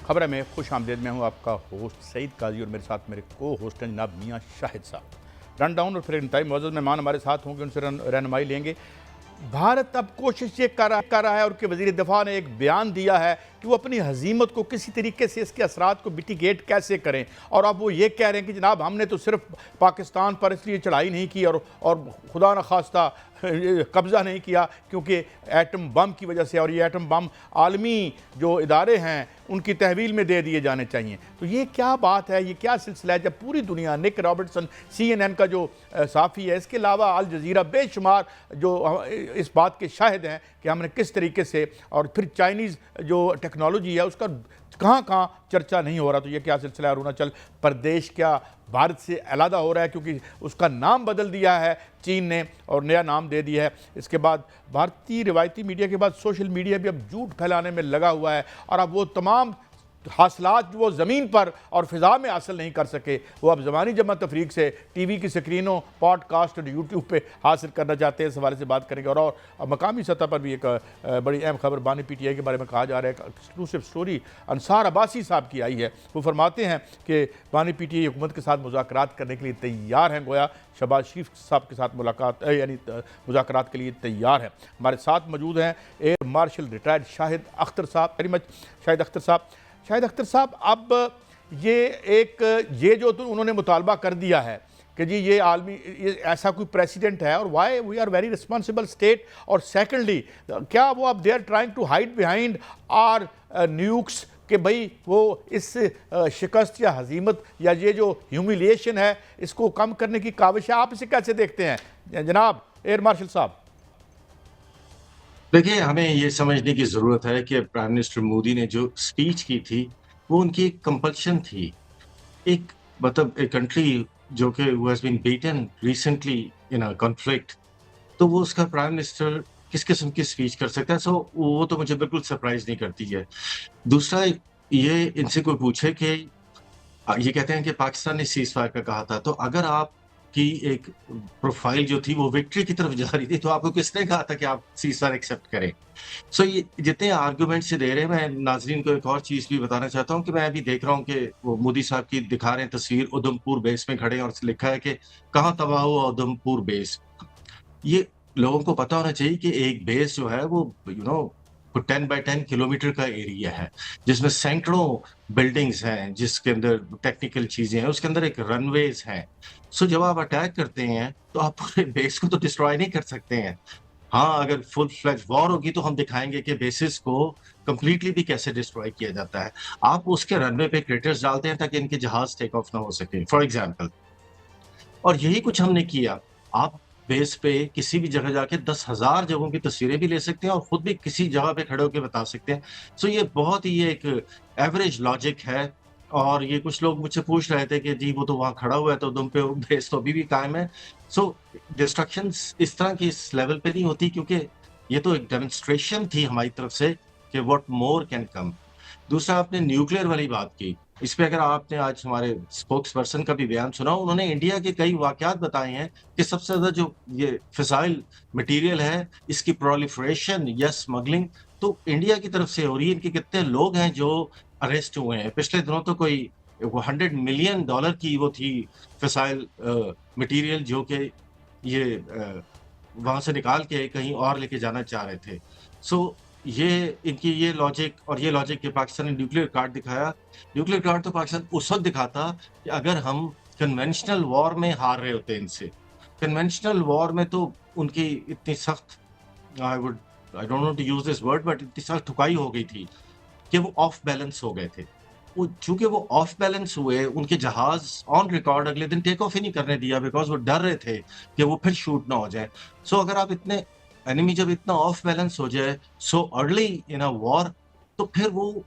खबर में खुश आमदेद। मैं हूँ आपका होस्ट सईद काजी और मेरे साथ मेरे को होस्ट हैं जनाब मियाँ शाहिद साहब। रन डाउन और फिर इंतहाई मौजूद मेहमान हमारे साथ होंगे, उनसे रहनुमाई लेंगे। भारत अब कोशिश ये कर रहा है और के वज़ीर दिफा ने एक बयान दिया है कि वो अपनी हजीमत को किसी तरीके से इसके असरात को मिटिगेट कैसे करें। और अब वो ये कह रहे हैं कि जनाब हमने तो सिर्फ पाकिस्तान पर इसलिए चढ़ाई नहीं की और खुदा न खास्ता कब्ज़ा नहीं किया क्योंकि एटम बम की वजह से, और ये एटम बम आलमी जो इदारे हैं उनकी तहवील में दे दिए जाने चाहिए। तो ये क्या बात है, ये क्या सिलसिला है जब पूरी दुनिया, निक रॉबर्टसन CNN का जो साफ़ी है, इसके अलावा अल जज़ीरा बेशुमार जो इस बात के शाहिद हैं कि हमने किस तरीके से, और फिर चाइनीज़ जो टेक्नोलॉजी है उसका कहाँ कहाँ चर्चा नहीं हो रहा। तो ये क्या सिलसिला है? अरुणाचल प्रदेश क्या भारत से अलहदा हो रहा है क्योंकि उसका नाम बदल दिया है चीन ने और नया नाम दे दिया है। इसके बाद भारतीय रिवायती मीडिया के बाद सोशल मीडिया भी अब झूठ फैलाने में लगा हुआ है और अब वो तमाम हासिलात जो वो ज़मीन पर और फ़िज़ा में हासिल नहीं कर सके वो अब ज़मानी जमा तफरीक से टीवी की स्क्रीनों, पॉडकास्ट और यूट्यूब पे हासिल करना चाहते हैं। इस हवाले से बात करेंगे। और मकामी सतह पर भी एक बड़ी अहम खबर बानी PTI के बारे में कहा जा रहा है। एक्सक्लूसिव स्टोरी अंसार अब्बासी साहब की आई है। वो फरमाते हैं कि बानी PTI हुकूमत के साथ मुज़ाकरात करने के लिए तैयार हैं, गोया शहबाज शरीफ साहब के साथ मुलाकात यानी मुज़ाकरात के लिए तैयार है। हमारे साथ मौजूद हैं air marshal retired Shahid Akhtar साहब। वेरी मच शाहिद अख्तर साहब। शाहिद अख्तर साहब, अब ये जो तो उन्होंने मुतालबा कर दिया है कि जी ये आलमी ऐसा कोई प्रेसिडेंट है और why we are very responsible state, और सेकेंडली क्या वो अब they are trying to hide behind our nukes कि भाई वो इस शिकस्त या हजीमत या ये जो ह्यूमिलिएशन है इसको कम करने की काविश है। आप इसे कैसे देखते हैं जनाब एयर मार्शल साहब? देखिए, हमें ये समझने की ज़रूरत है कि प्राइम मिनिस्टर मोदी ने जो स्पीच की थी, वो उनकी एक कंपल्शन थी। एक मतलब एक कंट्री जो कि who has been beaten recently in a conflict, तो वो उसका प्राइम मिनिस्टर किस किस्म की स्पीच कर सकता है? वो तो मुझे बिल्कुल सरप्राइज़ नहीं करती है। दूसरा, ये इनसे कोई पूछे कि ये कहते हैं कि पाकिस्तान ने सीज़ फायर का कहा था, तो अगर आपकी एक प्रोफ़ाइल जो थी वो विक्ट्री की तरफ जा रही थी, तो आपको किसने कहा था कि आप सीज़ फायर एक्सेप्ट करें? ये जितने आर्गुमेंट्स दे रहे हैं, मैं नाज़रीन को एक और चीज़ भी बताना चाहता हूँ कि मैं अभी देख रहा हूँ कि वो मोदी साहब की दिखा रहे हैं तस्वीर, उधमपुर बेस में खड़े हैं और लिखा है कि कहाँ तबाह हुआ उधमपुर बेस। ये लोगों को पता होना चाहिए कि एक बेस जो है वो 10 बाय 10 किलोमीटर का एरिया है, जिसमें सैकड़ों बिल्डिंग्स हैं, जिसके अंदर टेक्निकल चीज़ें हैं, उसके अंदर एक रनवेज़ हैं। जब आप अटैक करते हैं, तो आप पूरे बेस को तो डिस्ट्रॉय नहीं कर सकते हैं। हाँ, अगर फुल फ्लेज वॉर होगी तो हम दिखाएँगे कि बेसिस को कंप्लीटली भी कैसे डिस्ट्रॉय किया जाता है। आप उसके रनवे पे क्रेटर्स डालते हैं ताकि इनके जहाज़ टेक ऑफ ना हो सके, फॉर एग्ज़ाम्पल। और यही कुछ हमने किया। आप बेस पे किसी भी जगह जाके 10,000 जगहों की तस्वीरें भी ले सकते हैं और खुद भी किसी जगह पे खड़े होके बता सकते हैं। ये बहुत ही एक एवरेज लॉजिक है। और ये कुछ लोग मुझसे पूछ रहे थे कि जी वो तो वहाँ खड़ा हुआ है तो दुम पे बेस तो अभी भी कायम है। डिस्ट्रक्शंस इस तरह की इस लेवल पे नहीं होती, क्योंकि ये तो एक डेमोंस्ट्रेशन थी हमारी तरफ से कि व्हाट मोर कैन कम। दूसरा, आपने न्यूक्लियर वाली बात की। इस पे अगर आपने आज हमारे स्पोक्स पर्सन का भी बयान सुना, उन्होंने इंडिया के कई वाक़यात बताए हैं कि सबसे ज़्यादा जो ये फिसाइल मटीरियल है, इसकी प्रोलिफरेशन या स्मगलिंग तो इंडिया की तरफ से हो रही है। इनके कितने लोग हैं जो अरेस्ट हुए हैं। पिछले दिनों तो कोई वो $100 मिलियन की वो थी फिसाइल मटीरियल जो कि ये वहाँ से निकाल के कहीं और लेके जाना चाह रहे थे। ये इनकी ये लॉजिक और ये लॉजिक कि पाकिस्तान ने न्यूक्लियर कार्ड दिखाया। न्यूक्लियर कार्ड तो पाकिस्तान उस वक़्त दिखाता कि अगर हम कन्वेंशनल वॉर में हार रहे होते इनसे। कन्वेंशनल वॉर में तो उनकी इतनी सख्त I don't want to use this word but इतनी सख्त ठुकाई हो गई थी कि वो ऑफ बैलेंस हो गए थे। वो चूँकि वो ऑफ बैलेंस हुए, उनके जहाज़ ऑन रिकॉर्ड अगले दिन टेक ऑफ ही नहीं करने दिया बिकॉज़ वो डर रहे थे कि वो फिर शूट ना हो जाए। अगर आप इतने एनिमी जब इतना ऑफ बैलेंस हो जाए so early in a war, तो फिर वो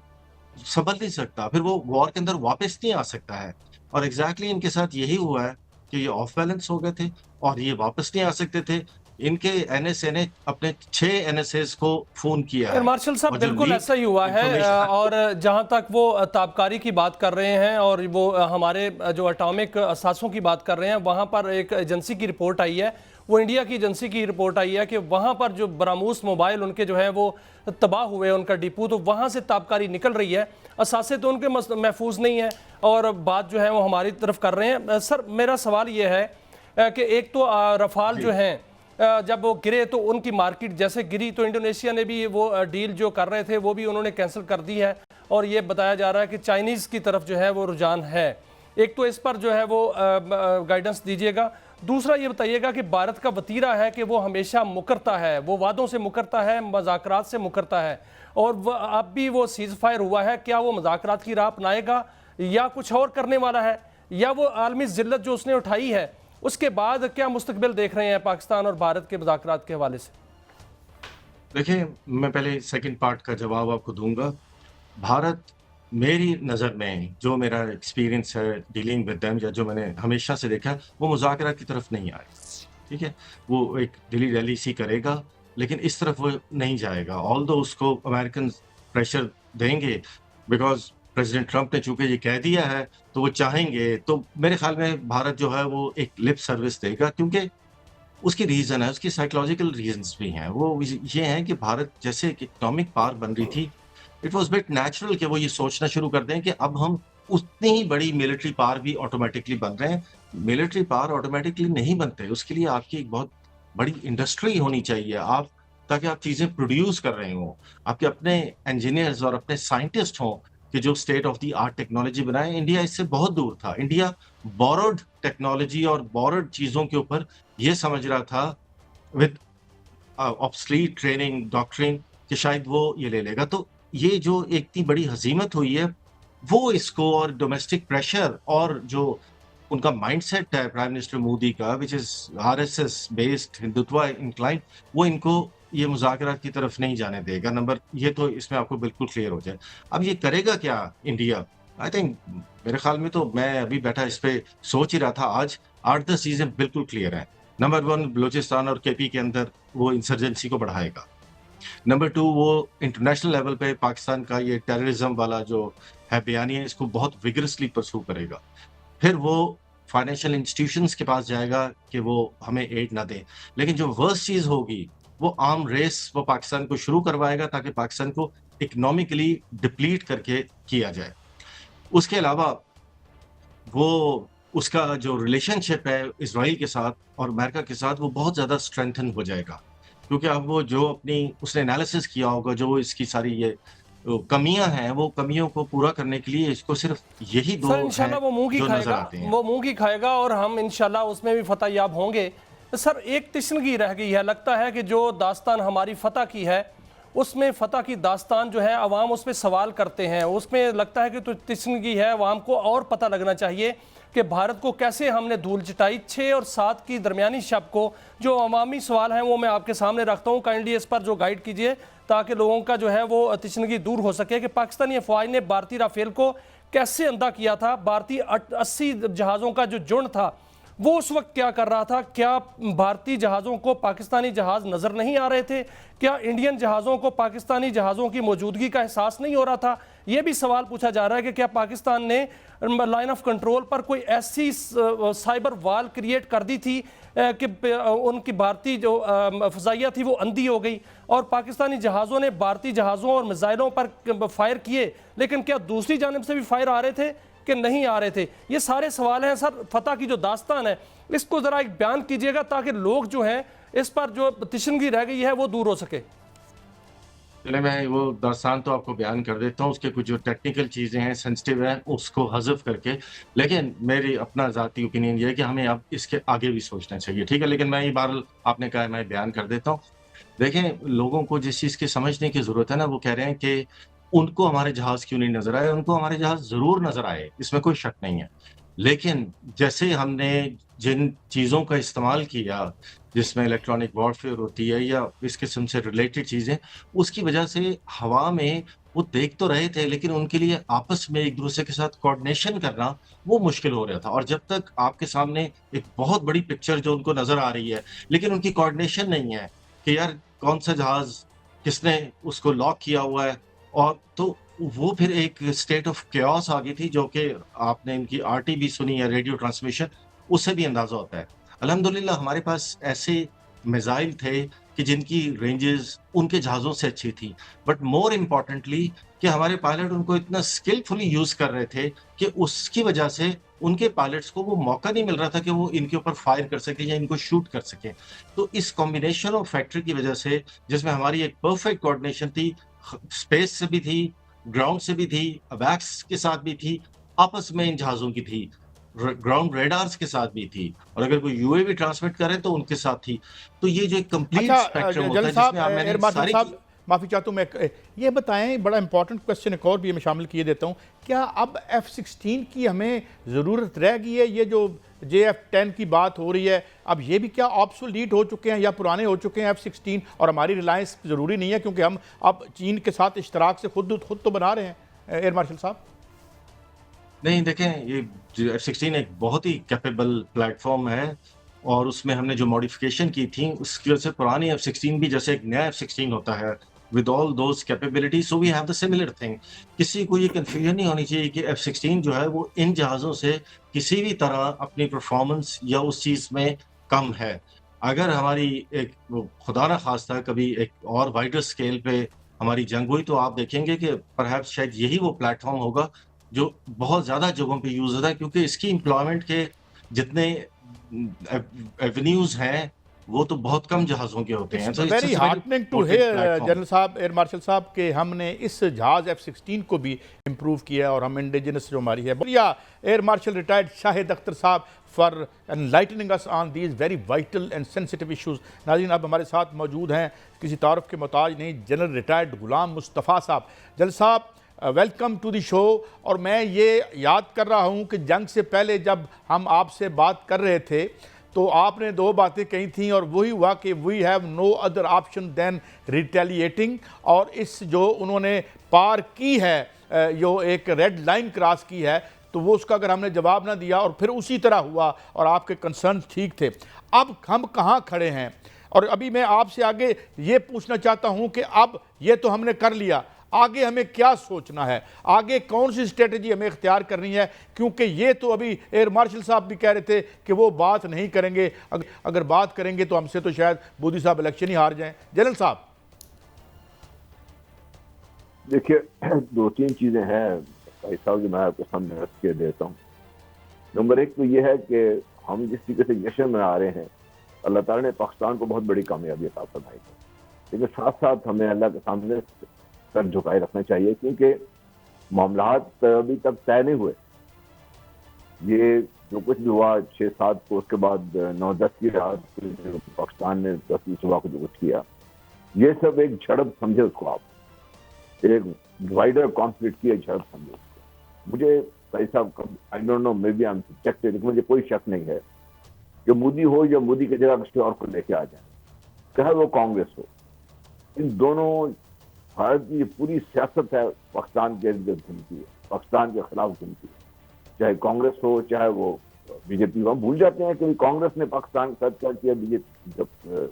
संभल नहीं सकता, फिर वो वॉर के अंदर वापस नहीं आ सकता है। और एग्ज़ैक्टली इनके साथ यही हुआ है कि ये ऑफ बैलेंस हो गए थे और ये वापस नहीं आ सकते थे। इनके NSA ने अपने 6 NSAs को फ़ोन किया एयर है मार्शल साहब, और जो बिल्कुल लीक ऐसा ही हुआ है। इन्फॉर्मेशन और जहां तक वो ताबकारी की बात कर रहे हैं और वो हमारे जो एटॉमिक असासों की बात कर रहे हैं, वहां पर एक एजेंसी की रिपोर्ट आई है, वो इंडिया की एजेंसी की रिपोर्ट आई है कि वहाँ पर जो बरामूस मोबाइल उनके जो है वो तबाह हुए, उनका डिपो, तो वहाँ से ताबकारी निकल रही है। असासे तो उनके महफूज नहीं है और बात जो है वो हमारी तरफ कर रहे हैं। सर मेरा सवाल ये है कि एक तो रफाल जो हैं जब वो गिरे तो उनकी मार्केट जैसे गिरी तो इंडोनेशिया ने भी वो डील जो कर रहे थे वो भी उन्होंने कैंसिल कर दी है और ये बताया जा रहा है कि चाइनीज़ की तरफ जो है वो रुझान है। एक तो इस पर जो है वो गाइडेंस दीजिएगा। दूसरा ये बताइएगा कि भारत का वतीरा है कि वो हमेशा मुकरता है, वो वादों से मुकरता है, मज़ाकरात से मुकरता है और अब भी वो सीज़ फायर हुआ है, क्या वो मज़ाकरात की राह अपनाएगा या कुछ और करने वाला है, या वो आलमी ज़िल्लत जो उसने उठाई है उसके बाद क्या मुस्तकबिल देख रहे हैं पाकिस्तान और भारत के मज़ाकरात के हवाले से? देखिए, मैं पहले सेकंड पार्ट का जवाब आपको दूंगा। भारत मेरी नज़र में जो मेरा एक्सपीरियंस है डीलिंग विद देम या जो मैंने हमेशा से देखा, वो मुज़ाकरा की तरफ नहीं आए, ठीक है? वो एक दिल्ली रैली सी करेगा, लेकिन इस तरफ वो नहीं जाएगा। ऑल्दो उसको अमेरिकन प्रेशर देंगे, बिकॉज़ प्रेसिडेंट ट्रंप ने चूँकि ये कह दिया है, तो वो चाहेंगे, तो मेरे ख़्याल में भारत जो है वो एक लिप सर्विस देगा, क्योंकि उसकी रीज़न है, उसकी साइकोलॉजिकल रीज़न्स भी हैं। वो ये हैं कि भारत जैसे एक इकोनॉमिक पावर बन रही थी, इट वाज़ बिट नेचुरल कि वो ये सोचना शुरू कर दें कि अब हम उतनी ही बड़ी मिलिट्री पावर भी ऑटोमैटिकली बन रहे हैं। मिलिट्री पावर ऑटोमैटिकली नहीं बनते, उसके लिए आपकी एक बहुत बड़ी इंडस्ट्री होनी चाहिए, आप ताकि आप चीज़ें प्रोड्यूस कर रहे हों। आपके अपने इंजीनियर्स और अपने साइंटिस्ट हों कि जो state of the art technology बनाएँ। इंडिया इससे बहुत दूर था। इंडिया बोरोड टेक्नोलॉजी और बोरोड चीज़ों के ऊपर ये समझ रहा था विद ऑब्सलीट ट्रेनिंग डॉक्ट्रिन कि शायद वो ये ले लेगा। तो ये जो एक इतनी बड़ी हज़ीमत हुई है, वो इसको और डोमेस्टिक प्रेशर और जो उनका माइंडसेट है प्राइम मिनिस्टर मोदी का which is RSS based Hindutva inclined, वो इनको ये मुज़ाकरात की तरफ नहीं जाने देगा। नंबर ये तो इसमें आपको बिल्कुल क्लियर हो जाए। अब ये करेगा क्या इंडिया? आई थिंक मेरे ख़्याल में तो मैं अभी बैठा इस पे सोच ही रहा था आज 8-10 चीज़ें बिल्कुल क्लियर हैं। नंबर 1 बलूचिस्तान और केपी के अंदर वो इंसर्जेंसी को बढ़ाएगा। नंबर 2 वो इंटरनेशनल लेवल पे पाकिस्तान का ये टेररिज्म वाला जो है बयानिया, इसको बहुत विगरसली परस्यू करेगा। फिर वो फाइनेंशियल इंस्टीट्यूशंस के पास जाएगा कि वो हमें एड ना दें। लेकिन जो वर्स्ट चीज़ होगी, वो आर्म रेस वो पाकिस्तान को शुरू करवाएगा ताकि पाकिस्तान को इकोनॉमिकली डिप्लीट करके किया जाए। उसके अलावा वो उसका जो रिलेशनशिप है इज़राइल के साथ और अमेरिका के साथ, वो बहुत ज़्यादा स्ट्रेंथन हो जाएगा। क्योंकि अब वो जो अपनी उसने एनालिसिस किया होगा, जो इसकी सारी ये कमियाँ हैं, वो कमियों को पूरा करने के लिए इसको सिर्फ यही 2 सर हैं इंशाल्लाह वो मुंह की जो नज़र खाएगा, आते हैं। वो मुंह की खाएगा और हम इंशाल्लाह उसमें भी फतह याब होंगे। सर एक तिश्नगी रह गई है, लगता है कि जो दास्तान हमारी फतह की है उसमें फतह की दास्तान जो है अवाम उस पर सवाल करते हैं, उसमें लगता है कि तो तिश्नगी है। अवाम को और पता लगना चाहिए कि भारत को कैसे हमने धूल चटाई। 6 और 7 की दरमियानी शब को जो अवामी सवाल हैं वो मैं आपके सामने रखता हूँ, काइंडली इस पर जो गाइड कीजिए ताकि लोगों का जो है वो तिश्नगी दूर हो सके कि पाकिस्तानी अफवाज ने भारतीय राफेल को कैसे अंधा किया था। भारतीय 80 जहाज़ों का जो झुंड था वो उस वक्त क्या कर रहा था? क्या भारतीय जहाज़ों को पाकिस्तानी जहाज़ नज़र नहीं आ रहे थे? क्या इंडियन जहाज़ों को पाकिस्तानी जहाज़ों की मौजूदगी का एहसास नहीं हो रहा था? ये भी सवाल पूछा जा रहा है कि क्या पाकिस्तान ने लाइन ऑफ कंट्रोल पर कोई ऐसी साइबर वाल क्रिएट कर दी थी कि उनकी भारतीय जो फ़ज़ाइया थी वो अंधी हो गई और पाकिस्तानी जहाज़ों ने भारतीय जहाज़ों और मिसाइलों पर फायर किए, लेकिन क्या दूसरी जानिब से भी फायर आ रहे थे कि नहीं आ रहे थे? ये सारे सवाल हैं सर। फतह की जो दास्तान है इसको ज़रा एक बयान कीजिएगा ताकि लोग जो हैं इस पर जो तिश्नगी रह गई है वो दूर हो सके। चले मैं वो दास्तान तो आपको बयान कर देता हूँ, उसके कुछ जो टेक्निकल चीज़ें हैं, सेंसिटिव हैं, उसको हज़फ करके। लेकिन मेरी अपना ज़ाती ओपिनियन ये है कि हमें अब इसके आगे भी सोचना चाहिए, ठीक है? लेकिन मैं ये बहरहाल आपने कहा है मैं बयान कर देता हूँ। देखें, लोगों को जिस चीज़ की समझने की ज़रूरत है ना, वो कह रहे हैं कि उनको हमारे जहाज़ क्यों नहीं नज़र आए? उनको हमारे जहाज़ ज़रूर नज़र आए, इसमें कोई शक नहीं है। लेकिन जैसे हमने जिन चीज़ों का इस्तेमाल किया, जिसमें इलेक्ट्रॉनिक वॉरफेयर होती है या इस किस्म से रिलेटेड चीज़ें, उसकी वजह से हवा में वो देख तो रहे थे, लेकिन उनके लिए आपस में एक-दूसरे के साथ कोऑर्डिनेशन करना, वो मुश्किल हो रहा था। और जब तक आपके सामने एक बहुत बड़ी पिक्चर जो उनको नज़र आ रही है, लेकिन उनकी कोऑर्डिनेशन नहीं है कि यार कौन-सा जहाज़, किसने उसको लॉक किया हुआ है, और तो वो फिर एक स्टेट ऑफ chaos आ गई थी, जो कि आपने इनकी आरटी भी सुनी है, रेडियो ट्रांसमिशन, उससे भी अंदाज़ा होता है। अल्हम्दुलिल्लाह हमारे पास ऐसे मिसाइल थे कि जिनकी रेंजेस उनके जहाज़ों से अच्छी थी। बट मोर इम्पोर्टेंटली कि हमारे पायलट उनको इतना स्किलफुली यूज़ कर रहे थे कि उसकी वजह से उनके पायलट्स को वो मौका नहीं मिल रहा था कि वो इनके ऊपर फायर कर सकें या इनको शूट कर सकें। तो इस कॉम्बिनेशन ऑफ फैक्टर की वजह से जिसमें हमारी एक परफेक्ट कोऑर्डिनेशन थी, स्पेस से भी थी, ग्राउंड से भी थी, अवैक्स के साथ भी थी, आपस में इन जहाज़ों की थी, ग्राउंड रेडार्स के साथ भी थी, और अगर कोई यूएवी ट्रांसमिट करे तो उनके साथ थी। तो ये जो एक कंप्लीट अच्छा स्पेक्ट्रम होता जनरल है साहब, जिसमें आप एयर मैंने मार्शल सारी साहब, माफ़ी चाहता हूँ मैं, ये बताएं, बड़ा इंपॉर्टेंट क्वेश्चन एक और भी मैं शामिल किए देता हूँ, क्या अब F-16 की हमें ज़रूरत रह गई है? ये जो JF-10 की बात हो रही है, अब ये भी क्या ऑब्सोलीट हो चुके हैं या पुराने हो चुके हैं F-16, और हमारी रिलायंस ज़रूरी नहीं है क्योंकि हम अब चीन के साथ इश्तराक से खुद तो बना रहे हैं, एयर मार्शल साहब? नहीं, देखें, ये जो F-16 एक बहुत ही कैपेबल प्लेटफ़ॉर्म है और उसमें हमने जो मॉडिफ़िकेशन की थी, उसकी वजह से पुरानी F-16 भी जैसे एक नया F-16 होता है, with all those capabilities, so we have the similar thing. किसी को ये कन्फ्यूजन नहीं होनी चाहिए कि F-16 जो है वो इन जहाज़ों से किसी भी तरह अपनी परफ़ॉर्मेंस या उस चीज़ में कम है। अगर हमारी एक वो खुदा ना ख़ास्ता कभी एक और वाइडर स्केल पे हमारी जंग हुई, तो आप देखेंगे कि परहैप्स शायद यही वो प्लेटफ़ॉर्म होगा जो बहुत ज़्यादा जगहों पे यूज़ होता है, क्योंकि इसकी एम्प्लॉयमेंट के जितने एवेन्यूज़ हैं, वो तो बहुत कम जहाज़ों के होते इट्स हैं। तो it's very it's a very heartening to important here platform. General साहब, एयर मार्शल साहब, कि हमने इस जहाज़ F-16 को भी इम्प्रूव किया है और हम इंडिजिनस जो हमारी है। बढ़िया air marshal retired Shahid Akhtar sahab for enlightening us on these very vital and sensitive issues. नाज़रीन, अब हमारे साथ मौजूद हैं, किसी तारुफ के मोहताज नहीं, जनरल रिटायर्ड गुलाम मुस्तफ़ा साहब। जनरल साहब, वेलकम टू द शो। और मैं ये याद कर रहा हूँ कि जंग से पहले जब हम आपसे बात कर रहे थे तो आपने दो बातें कही थी और वही हुआ कि we have no other option than retaliating. और इस जो उन्होंने पार की है, जो एक रेड लाइन क्रॉस की है, तो वो उसका अगर हमने जवाब ना दिया और फिर उसी तरह हुआ और आपके कंसर्न ठीक थे। अब हम कहाँ खड़े हैं? और अभी मैं आपसे आगे ये पूछना चाहता हूँ कि अब ये तो हमने कर लिया, आगे हमें क्या सोचना है, आगे कौन सी स्ट्रेटजी हमें इख्तियार करनी है? क्योंकि ये तो अभी एयर मार्शल साहब भी कह रहे थे कि वो बात नहीं करेंगे, अगर बात करेंगे तो हमसे तो शायद मोदी साहब इलेक्शन ही हार जाएं। जनरल साहब, देखिए, दो तीन चीजें हैं भाई साहब जो मैं आपके सामने रख के देता हूँ। नंबर एक तो ये है कि हम जिस तरीके से जश्न मना रहे हैं, अल्लाह ताला ने पाकिस्तान को बहुत बड़ी कामयाबी अता फरमाई है, लेकिन साथ साथ हमें अल्लाह के सामने सर झुकाए रखना चाहिए, क्योंकि मामलात अभी तक तय नहीं हुए। ये जो कुछ भी हुआ 6-7 को, उसके बाद 9-10 की रात पाकिस्तान ने 10 सुबह को जो कुछ किया, ये सब एक झड़प समझे उसको आप, एक वाइडर कॉन्फ्लिक्ट की एक झड़प समझे। मुझे भाई साहब, I don't know, maybe I am subjective, लेकिन मुझे कोई शक नहीं है कि मोदी हो या मोदी की जगह किसी और को लेके आ जाए, चाहे वो कांग्रेस हो, इन दोनों, भारत की पूरी सियासत है पाकिस्तान के इर्द गिर्द घूमती है, पाकिस्तान के खिलाफ घूमती है, चाहे कांग्रेस हो चाहे वो बीजेपी हो। हम भूल जाते हैं कि कांग्रेस ने पाकिस्तान के साथ क्या किया, बीजेपी जब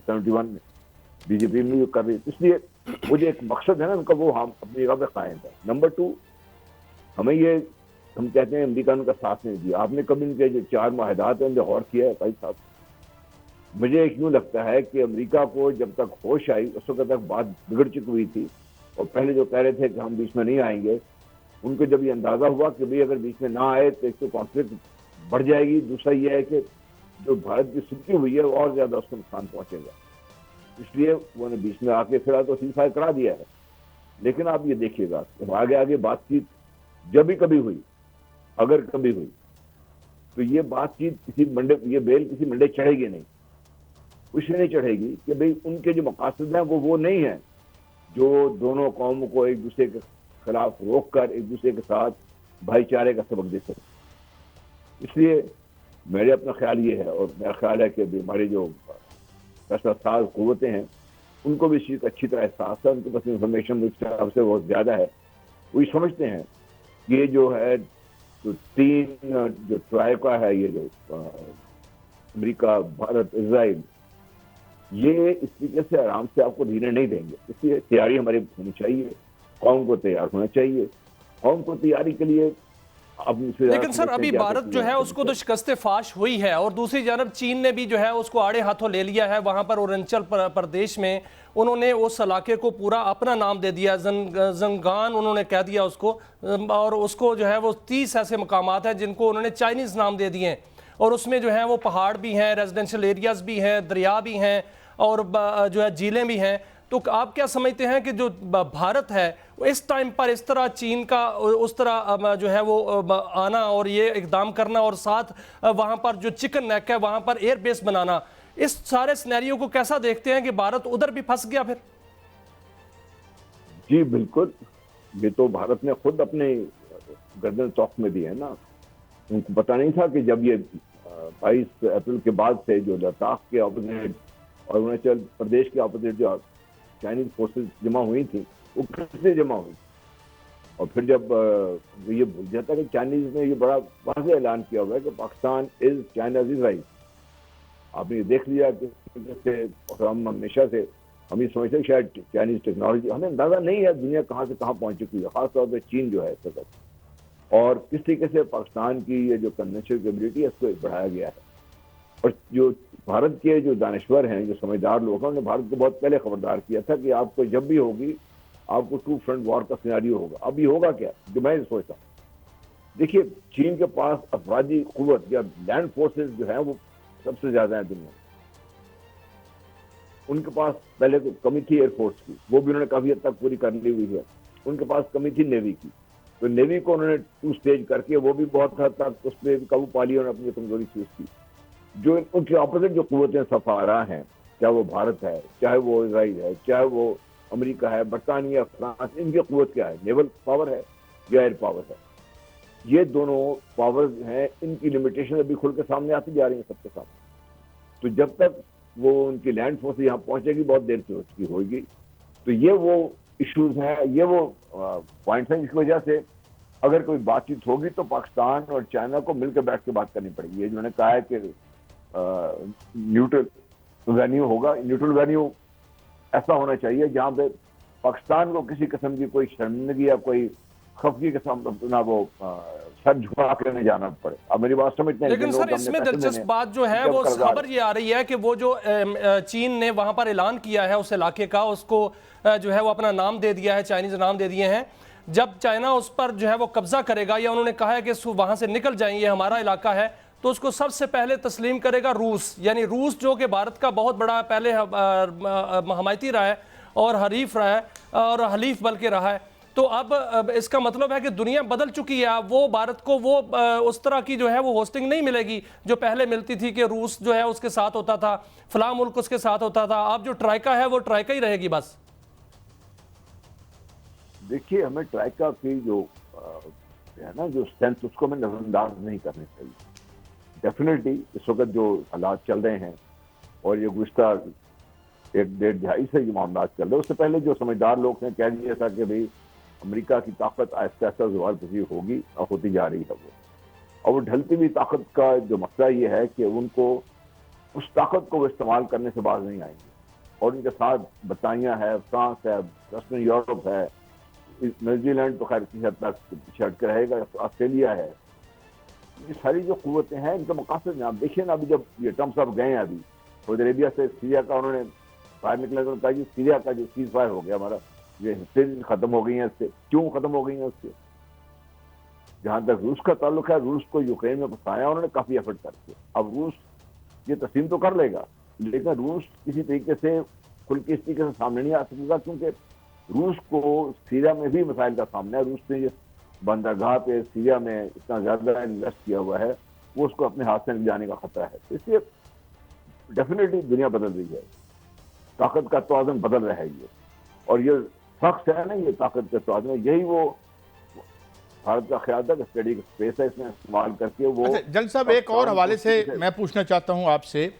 71 में बीजेपी में कर रही, इसलिए मुझे एक मकसद है ना उनका, वो हम अपनी जगह पे कायम है। नंबर 2, हमें ये, हम कहते हैं अमेरिका ने उनका साथ नहीं दिया। आपने कभी उनके जो 4 मुआहदात हैं उनसे गौर किया है भाई साहब? मुझे यूं लगता है कि अमेरिका को जब तक होश आई उस वक्त तक बात बिगड़ चुकी हुई थी, और पहले जो कह रहे थे कि हम बीच में नहीं आएंगे, उनको जब ये अंदाजा हुआ कि भाई अगर बीच में ना आए तो एक तो कॉन्फ्लिक्ट बढ़ जाएगी, दूसरा ये है कि जो भारत की सुर्खी हुई है और ज्यादा उसको नुकसान पहुंचेगा, इसलिए उन्होंने बीच में आके फिर तो सीज फायर करा दिया है। लेकिन आप ये देखिएगा, आगे आगे बातचीत जब भी कभी हुई, अगर कभी हुई, तो ये बातचीत किसी मंडे, ये बेल किसी मंडे चढ़ेगी नहीं, इसलिए नहीं चढ़ेगी कि भाई उनके जो मकासद हैं वो नहीं है जो दोनों कौमों को एक दूसरे के खिलाफ रोक कर एक दूसरे के साथ भाईचारे का सबक दे सके। इसलिए मेरे अपना ख्याल ये है, और मेरा ख्याल है कि हमारी जो फैसला कुव्वतें हैं उनको भी इस चीज़ का अच्छी तरह एहसास है, उनके पास इंफॉर्मेशन उस तरह से बहुत ज़्यादा है, वो समझते हैं ये जो है जो 3 जो ट्राइका है, ये जो अमेरिका, भारत, इजराइल, ये इस तरीके से आराम से आपको धीरे नहीं देंगे। इसलिए तैयारी हमारी होनी चाहिए, कौम को तैयार होना चाहिए। कौम को तैयारी के लिए अपनी फिर लेकिन सर अभी भारत जो है उसको तो शिकस्त फाश हुई है और दूसरी जानब चीन ने भी जो है उसको आड़े हाथों ले लिया है। वहां पर अरुणाचल प्रदेश में उन्होंने उस इलाके को पूरा अपना नाम दे दिया, जंगान उन्होंने कह दिया उसको, और उसको जो है वो 30 ऐसे मकामात हैं जिनको उन्होंने चाइनीज़ नाम दे दिए हैं। और उसमें जो है वो पहाड़ भी हैं, रेजिडेंशियल एरियाज़ भी हैं, दरिया भी हैं और जो है झीलें भी हैं। तो आप क्या समझते हैं कि जो भारत है इस टाइम पर इस तरह चीन का उस तरह जो है वो आना और ये इकदाम करना और साथ वहाँ पर जो चिकन नेक है वहाँ पर एयर बेस बनाना, इस सारे सिनेरियो को कैसा देखते हैं कि भारत उधर भी फंस गया फिर? जी बिल्कुल, ये तो भारत ने खुद अपने गर्दन चौक में दी है ना। उनको पता नहीं था कि जब ये 22 अप्रैल के बाद से जो लद्दाख के ऑपोजिट और अरुणाचल प्रदेश के ऑपोजिट जो चाइनीज फोर्सेस जमा हुई थी वो किससे जमा हुई। और फिर जब ये भूल जाता कि चाइनीज ने ये बड़ा वाज़ेह ऐलान किया हुआ है कि Pakistan is China's is right. आपने ये देख लिया कि जैसे हम हमेशा से हम ये समझते हैं शायद चाइनीज टेक्नोलॉजी, हमें अंदाजा नहीं है दुनिया कहाँ से कहाँ पहुंच चुकी है, खासतौर पर चीन जो है इस वक्त। और किस तरीके से पाकिस्तान की ये जो कन्वेंशनल कैपेबिलिटी है इसको बढ़ाया गया है। और जो भारत के जो दानिश्वर हैं, जो समझदार लोग हैं, उन्होंने भारत को बहुत पहले खबरदार किया था कि आपको जब भी होगी आपको 2 फ्रंट वॉर का सिनेरियो होगा। अभी होगा क्या, जो मैं सोचता हूँ, देखिए चीन के पास अफवाजी कुव्वत या लैंड फोर्सेस जो है वो सबसे ज्यादा है दुनिया में। उनके पास पहले तो कमी थी एयरफोर्स की, वो भी उन्होंने काफी हद तक पूरी कर ली हुई है। उनके पास कमी थी नेवी की, तो नेवी को उन्होंने 2 स्टेज करके वो भी बहुत हद तक उस पर काबू पा लिया उन्होंने, अपनी कमजोरी थी उसकी। जो उनके ऑपोजिट जो कुव्वतें सफारा हैं, चाहे वो भारत है, चाहे वो इसराइल है, चाहे वो अमेरिका है, बरतानिया, फ्रांस, इनकी कुव्वत क्या है, नेवल पावर है या एयर पावर है। ये दोनों पावर्स हैं, इनकी लिमिटेशन अभी खुल के सामने आती जा रही है सबके सामने। तो जब तक वो उनकी लैंड फोर्स यहाँ पहुंचेगी बहुत देर से उसकी होगी। तो ये वो इश्यूज हैं, ये वो पॉइंट्स हैं जिसकी वजह से अगर कोई बातचीत होगी तो पाकिस्तान और चाइना को मिलकर बैठ के बात करनी पड़ेगी। ये जिन्होंने कहा है कि न्यूट्रल वेन्यू होगा, न्यूट्रल वेन्यू ऐसा होना चाहिए जहां पे पाकिस्तान को किसी किस्म की कोई शर्मिंदगी या कोई खफगी के सामने ना वो सर झुका के नहीं जाना पड़े। अब मेरी बात समझते हैं। लेकिन सर इसमें दिलचस्प बात जो है वो खबर ये आ रही है कि वो जो चीन ने वहां पर ऐलान किया है उस इलाके का, उसको जो है वो अपना नाम दे दिया है, चाइनीज नाम दे दिए हैं। जब चाइना उस पर जो है वो कब्जा करेगा या उन्होंने कहा है कि वहां से निकल जाएंगे, हमारा इलाका है, तो उसको सबसे पहले तस्लीम करेगा रूस। यानी रूस जो कि भारत का बहुत बड़ा पहले हमायती रहा है और हरीफ रहा है और हलीफ बल्कि रहा है। तो अब इसका मतलब है कि दुनिया बदल चुकी है। वो भारत को वो उस तरह की जो है वो होस्टिंग नहीं मिलेगी जो पहले मिलती थी कि रूस जो है उसके साथ होता था, फलां मुल्क उसके साथ होता था। अब जो ट्राइका है वो ट्राइका ही रहेगी बस। देखिए हमें ट्राइका की जो है ना जो स्ट्रेंथ, उसको हमें नजरअंदाज नहीं करनी चाहिए। डेफिनेटली इस वक्त जो हालात चल रहे हैं और ये गुज़श्ता 1-1.5 दहाई से ये मामला चल रहे हैं, उससे पहले जो समझदार लोग ने कह दिया था कि भाई अमेरिका की ताकत आहिस्ता आहिस्ता ज़वाल पजीर होगी और होती जा रही है वो। और वो ढलती हुई ताकत का जो मसला ये है कि उनको उस ताकत को वो इस्तेमाल करने से बाज नहीं आएंगे। और उनके साथ बरतानिया है, फ्रांस है, वेस्टर्न यूरोप है, न्यूजीलैंड तो खैर किसी हद तक पीछे हट कर रहेगा, ऑस्ट्रेलिया है। ये सारी जो कुव्वतें हैं इनका मकासद आप देखिए ना, अभी जब ये ट्रम्प साहब गए हैं अभी सऊदी अरेबिया से सीरिया का उन्होंने बाहर निकले तो कहा कि सीरिया का जो सीज फायर हो गया हमारा, ये हिस्ट्री खत्म हो गई है इससे। क्यों खत्म हो गई है उससे? जहां तक रूस का ताल्लुक है, रूस को यूक्रेन में फंसाया उन्होंने काफी एफर्ट करके। अब रूस ये तस्लीम तो कर लेगा, लेकिन रूस किसी तरीके से खुल के इस तरीके से सामने नहीं आ सकेगा, क्योंकि रूस को सीरिया में भी मसाइल का सामना है। रूस ने बंदरगाह पे सीरिया में इतना ज्यादा इन्वेस्ट किया हुआ है, वो उसको अपने हाथ से जाने का खतरा है। इसलिए डेफिनेटली दुनिया बदल रही है, ताकत का तवाज़ुन बदल रहा है ये। और ये फक्स है ना, ये ताकत का तवाज़ुन, यही वो भारत का ख्याल था कि स्टडी स्पेस है, इसमें इस्तेमाल करके वो। अच्छा जल साहब, एक और हवाले से मैं पूछना चाहता हूँ आपसे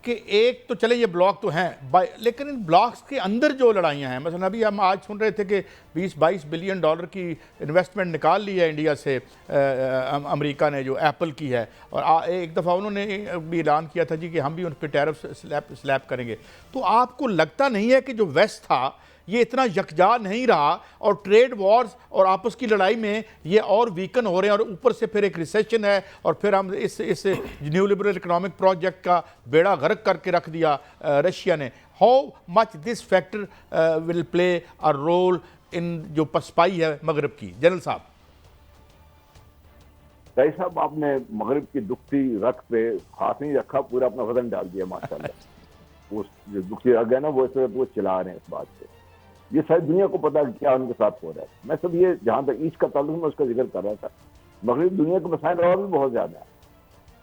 कि एक तो चले ये ब्लॉक तो हैं, लेकिन इन ब्लॉक्स के अंदर जो लड़ाइयाँ हैं, मतलब अभी हम आज सुन रहे थे कि 20-22 बिलियन डॉलर की इन्वेस्टमेंट निकाल ली है इंडिया से अमेरिका ने, जो एप्पल की है। और एक दफ़ा उन्होंने भी ऐलान किया था जी कि हम भी उन पर टैरिफ स्लैब करेंगे। तो आपको लगता नहीं है कि जो वेस्ट था ये इतना यकजा नहीं रहा और ट्रेड वॉर्स और आपस की लड़ाई में ये और वीकन हो रहे हैं और ऊपर से फिर एक रिसेशन है और फिर हम इस न्यू लिबरल इकोनॉमिक प्रोजेक्ट का बेड़ा गर्क करके रख दिया रशिया ने। How much this factor will play a role in जो पसपाई है मगरब की? जनरल साहब। साहब, आपने मगरब की दुखती रख पे हाथ नहीं रखा, पूरा अपना वजन डाल दिया माशाल्लाह। वो जो दुखती रख गया ना, वो इस वक्त वो चिल्ला रहे हैं इस बात पे। ये सारी दुनिया को पता है क्या उनके साथ हो रहा है। मैं सब ये जहां तक ईस्ट का ताल्लुक मैं उसका जिक्र कर रहा था। मगरबी दुनिया के मसाइल और भी बहुत ज्यादा है।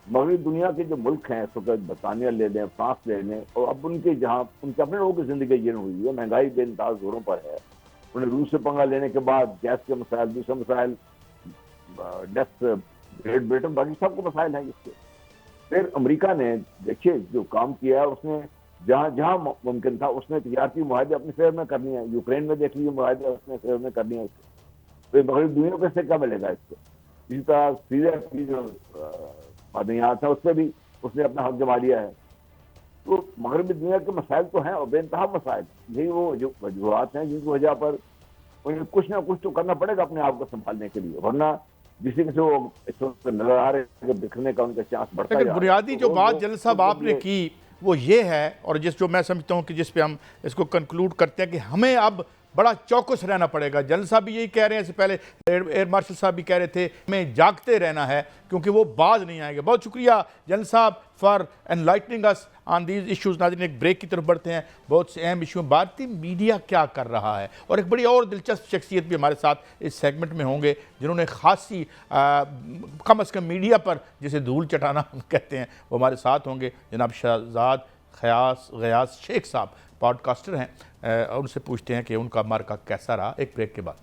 मगरबी दुनिया के जो मुल्क हैं इस वक्त, बरतानिया ले लें, फ्रांस ले लें, और अब उनके जहाँ उनके अपने लोगों की जिंदगी ये हुई है, महंगाई बेइंतहा जोरों पर है। उन्हें रूस से पंगा लेने के बाद गैस के मसाइल, दूसरे मसाइल, डेथ, ग्रेट ब्रिटेन, बाकी सबको मसाइल हैं इसके। फिर अमेरिका ने देखिए जो काम किया है, उसने जहां जहां मुमकिन था उसने तजारती मुआहदे अपने फेवर में करनी है। यूक्रेन में देख लीजिए, मुआहदे उसने फेवर में करनी है उसको। तो मगरबी दुनिया को इससे क्या मिलेगा इसको? इसी तरह सीरिया की जो मादनियात है उस पर भी उसने अपना हक जमा लिया है। तो मगरबी दुनिया के मसाइल तो हैं और बेइंतहा मसाइल। यही वो जो वजूहत हैं जिनकी वजह पर उन्हें कुछ ना कुछ तो करना पड़ेगा अपने आप को संभालने के लिए, वरना जिसी किसी वो इस वक्त नजर आ रहे हैं कि बिखरने का उनका चांस बढ़ता है। बुनियादी जो बात जनरल साहब आपने की वो ये है, और जो मैं समझता हूँ कि जिस पे हम इसको कंक्लूड करते हैं कि हमें अब बड़ा चौकस रहना पड़ेगा। जनरल साहब भी यही कह रहे हैं, इससे पहले एयर मार्शल साहब भी कह रहे थे हमें जागते रहना है क्योंकि वो बाज नहीं आएंगे। बहुत शुक्रिया जनरल साहब for enlightening us on these issues. नाज़रीन, एक ब्रेक की तरफ बढ़ते हैं। बहुत से अहम इशू, भारतीय मीडिया क्या कर रहा है, और एक बड़ी और दिलचस्प शख्सियत भी हमारे साथ इस सेगमेंट में होंगे जिन्होंने खासी कम अज़ कम मीडिया पर जिसे धूल चटाना कहते हैं वो हमारे साथ होंगे। जनाब शहजाद गयास शेख साहब पॉडकास्टर हैं, और उनसे पूछते हैं कि उनका मार्का कैसा रहा। एक ब्रेक के बाद।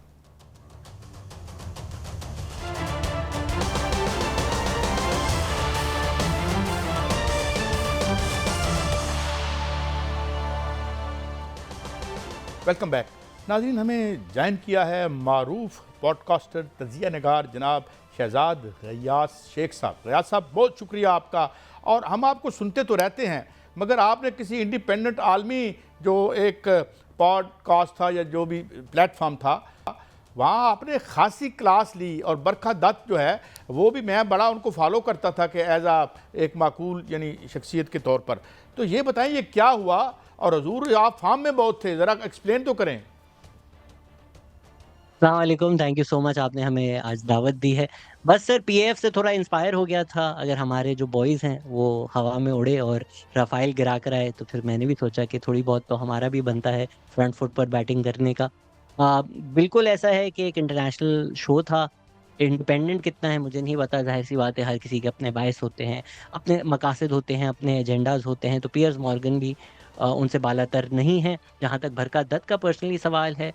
Welcome back. नाज़रीन, हमें ज्वाइन किया है मारूफ पॉडकास्टर, तजिया नगार जनाब शहजाद गयास शेख साहब। गयास साहब, बहुत शुक्रिया आपका। और हम आपको सुनते तो रहते हैं, मगर आपने किसी इंडिपेंडेंट आलमी जो एक पॉडकास्ट था या जो भी प्लेटफॉर्म था, वहाँ आपने खासी क्लास ली। और बरखा दत्त जो है वो भी मैं बड़ा उनको फॉलो करता था कि एज आ एक माकूल यानी शख्सियत के तौर पर। तो ये बताएं ये क्या हुआ? और हजूर आप फार्म में बहुत थे, ज़रा एक्सप्लेन तो करें। अस्सलाम वालेकुम, थैंक यू सो मच, आपने हमें आज दावत दी है। बस सर, पीएएफ से थोड़ा इंस्पायर हो गया था। अगर हमारे जो बॉयज़ हैं वो हवा में उड़े और राफेल गिरा कर आए, तो फिर मैंने भी सोचा कि थोड़ी बहुत तो हमारा भी बनता है फ्रंट फुट पर बैटिंग करने का। बिल्कुल ऐसा है कि एक इंटरनेशनल शो था। इंडिपेंडेंट कितना है मुझे नहीं पता, ज़ाहिर-सी बात है, हर किसी के अपने बायस होते हैं, अपने मकासद होते हैं, अपने एजेंडाज़ होते हैं। तो पियर्स मॉर्गन भी उनसे बालातर नहीं है। जहाँ तक बरखा दत्त का पर्सनली सवाल है,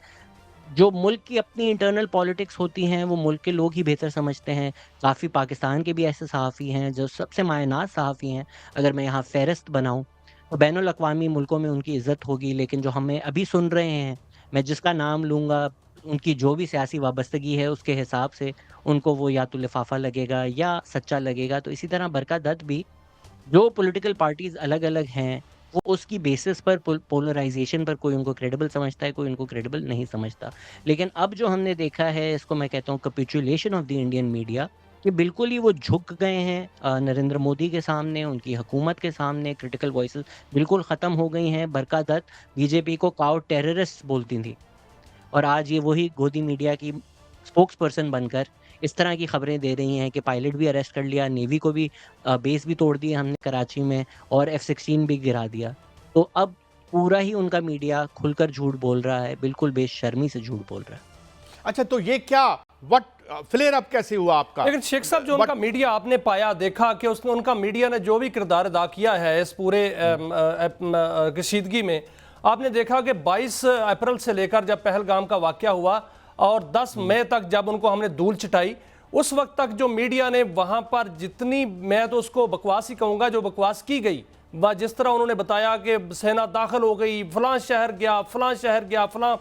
जो मुल्क की अपनी इंटरनल पॉलिटिक्स होती हैं वो मुल्क के लोग ही बेहतर समझते हैं। काफ़ी पाकिस्तान के भी ऐसे सहाफ़ी हैं जो सबसे मायनात सहाफ़ी हैं। अगर मैं यहाँ फ़हरिस्त बनाऊँ तो बैनुल अक़वामी मुल्कों में उनकी इज़्ज़त होगी, लेकिन जो हमें अभी सुन रहे हैं, मैं जिसका नाम लूँगा उनकी जो भी सियासी वाबस्तगी है उसके हिसाब से उनको वो या तो लिफाफा लगेगा या सच्चा लगेगा। तो इसी तरह बरखा दत्त भी, जो पॉलिटिकल पार्टीज़ अलग-अलग हैं, वो उसकी बेसिस पर पोलराइज़ेशन पर कोई उनको क्रेडिबल समझता है, कोई उनको क्रेडिबल नहीं समझता। लेकिन अब जो हमने देखा है, इसको मैं कहता हूँ capitulation of the Indian media, कि बिल्कुल ही वो झुक गए हैं नरेंद्र मोदी के सामने, उनकी हुकूमत के सामने। क्रिटिकल वॉइसेस बिल्कुल ख़त्म हो गई हैं। बरखा दत्त बीजेपी को काउ टेररिस्ट बोलती थी, और आज ये वही गोदी मीडिया की स्पोक्स पर्सन बनकर इस तरह की खबरें दे रही हैं कि पायलट भी अरेस्ट कर लिया, नेवी को भी बेस भी तोड़ दिए हमने कराची में, और F-16 भी गिरा दिया। तो अब पूरा ही उनका मीडिया खुलकर झूठ बोल रहा है, बिल्कुल बेशर्मी से झूठ बोल रहा है। अच्छा, तो ये क्या फ्लेयर अप कैसे हुआ आपका? लेकिन शेख साहब, जो उनका मीडिया आपने पाया, देखा कि उसने उनका मीडिया ने जो भी किरदार अदा किया है इस पूरे कशीदगी में, आपने देखा कि 22 अप्रैल से लेकर जब पहलगाम का वाकया हुआ और 10 मई तक जब उनको हमने धूल चिटाई, उस वक्त तक जो मीडिया ने वहाँ पर जितनी, मैं तो उसको बकवास ही कहूँगा, जो बकवास की गई, वह जिस तरह उन्होंने बताया कि सेना दाखिल हो गई, फलां शहर गया, फलां शहर गया, फलां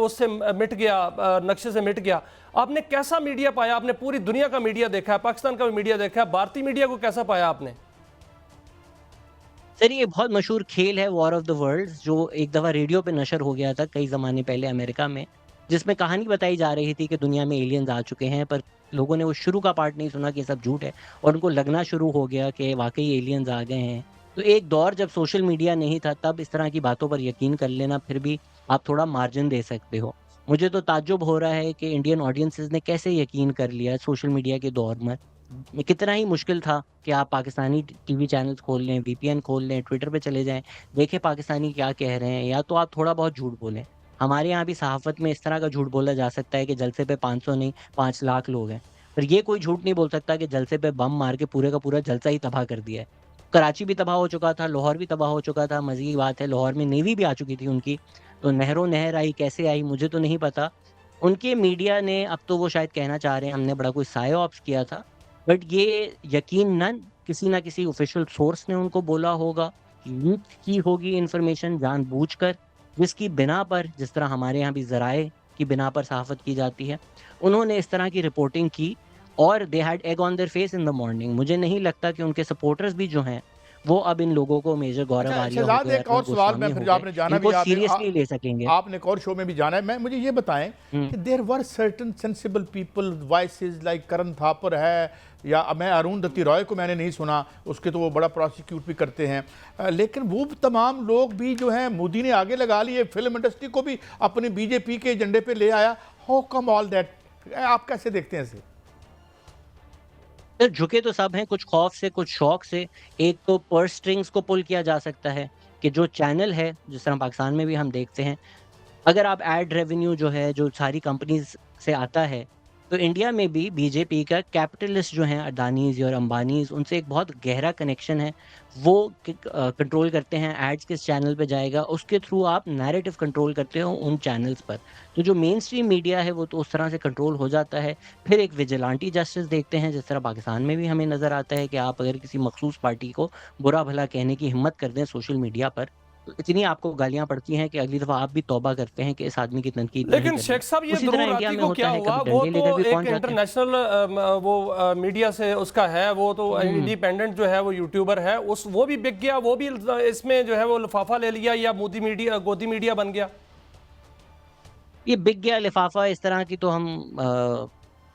उससे मिट गया, नक्शे से मिट गया। आपने कैसा मीडिया पाया? आपने पूरी दुनिया का मीडिया देखा है, पाकिस्तान का भी मीडिया देखा है, भारतीय मीडिया को कैसा पाया आपने? सर ये बहुत मशहूर खेल है वॉर ऑफ द वर्ल्ड्स, जो एक दफ़ा रेडियो पे नशर हो गया था कई ज़माने पहले अमेरिका में, जिसमें कहानी बताई जा रही थी कि दुनिया में एलियंस आ चुके हैं, पर लोगों ने वो शुरू का पार्ट नहीं सुना कि ये सब झूठ है और उनको लगना शुरू हो गया कि वाक़ई एलियंस आ गए हैं। तो एक दौर जब सोशल मीडिया नहीं था, तब इस तरह की बातों पर यकीन कर लेना फिर भी आप थोड़ा मार्जिन दे सकते हो। मुझे तो ताज्जुब हो रहा है कि इंडियन ऑडियंसेस ने कैसे यकीन कर लिया सोशल मीडिया के दौर में। कितना ही मुश्किल था कि आप पाकिस्तानी टीवी चैनल्स खोल लें, वीपीएन खोल लें, ट्विटर पे चले जाएँ, देखें पाकिस्तानी क्या कह रहे हैं, या तो आप थोड़ा बहुत झूठ बोलें। हमारे यहाँ भी सहाफ़त में इस तरह का झूठ बोला जा सकता है कि जलसे पे 500 नहीं 5 लाख लोग हैं। पर ये कोई झूठ नहीं बोल सकता कि जलसे पे बम मार के पूरे का पूरा जलसा ही तबाह कर दिया है। कराची भी तबाह हो चुका था, लाहौर भी तबाह हो चुका था, मज़े की बात है लाहौर में नेवी भी आ चुकी थी उनकी, तो नहर आई, कैसे आई मुझे तो नहीं पता। उनके मीडिया ने, अब तो वो शायद कहना चाह रहे हैं हमने बड़ा कोई साइऑप्स किया था, बट ये यकीनन किसी न किसी ऑफ़िशियल सोर्स ने उनको बोला होगा, लीक की होगी इन्फॉर्मेशन जानबूझकर, जिसकी बिना पर, जिस तरह हमारे यहाँ भी ज़राए की बिना पर सहाफ़त की जाती है, उन्होंने इस तरह की रिपोर्टिंग की और they had egg on their face in the morning. मुझे नहीं लगता कि उनके सपोर्टर्स भी जो हैं, वो अब इन लोगों को मेजर गौरव अच्छा आर्या हो शहजाद, गए, एक और अरविंद सवाल गोस्वामी मैं हो फिर गए, आपने जाना भी इनको आपने सीरियसली ले सकेंगे। आपने एक और शो में भी जाना है, मैं मुझे ये बताएं कि there were certain sensible people voices like Karan Thapar है, या मैं अरुंधति रॉय को मैंने नहीं सुना, उसके तो वो बड़ा प्रोसिक्यूट भी करते हैं, लेकिन वो तमाम लोग भी जो हैं मोदी ने आगे लगा लिए, फिल्म इंडस्ट्री को भी अपने बीजेपी के एजेंडे पे ले आया। हाउ कम ऑल दैट, आप कैसे देखते हैं इसे? सर झुके तो सब हैं, कुछ खौफ से, कुछ शौक से। एक तो पर्स स्ट्रिंग्स को पुल किया जा सकता है कि जो चैनल है, जिस तरह पाकिस्तान में भी हम देखते हैं, अगर आप एड रेवेन्यू जो है, जो सारी कंपनीज़ से आता है, तो इंडिया में भी बीजेपी का कैपिटलिस्ट जो हैं अडानीज़ और अंबानीज़, उनसे एक बहुत गहरा कनेक्शन है। वो कंट्रोल करते हैं एड्स किस चैनल पे जाएगा, उसके थ्रू आप नैरेटिव कंट्रोल करते हो उन चैनल्स पर। तो जो मेन स्ट्रीम मीडिया है, वो तो उस तरह से कंट्रोल हो जाता है। फिर एक विजिलेंटी जस्टिस देखते हैं, जिस तरह पाकिस्तान में भी हमें नज़र आता है कि आप अगर किसी मखसूस पार्टी को बुरा-भला कहने की हिम्मत कर दें सोशल मीडिया पर, तो इतनी आपको गालियाँ पड़ती हैं कि अगली दफ़ा आप भी तौबा करते हैं कि इस आदमी की तनकीद नहीं लेकिन करनी। शेख साहब ये उसी तरह ध्रुव इंडिया राठी में को होता क्या है, हुआ, कभी वो डंडे लेकर तो भी एक पहुँच जाते हैं। इंटरनेशनल वो मीडिया से उसका है, वो तो इंडिपेंडेंट जो है वो यूट्यूबर है, उस वो भी बिक गया, वो भी इसमें जो है वो लिफाफा ले लिया, या मोदी मीडिया गोदी मीडिया बन गया। ये बिक गया लिफाफा इस तरह की तो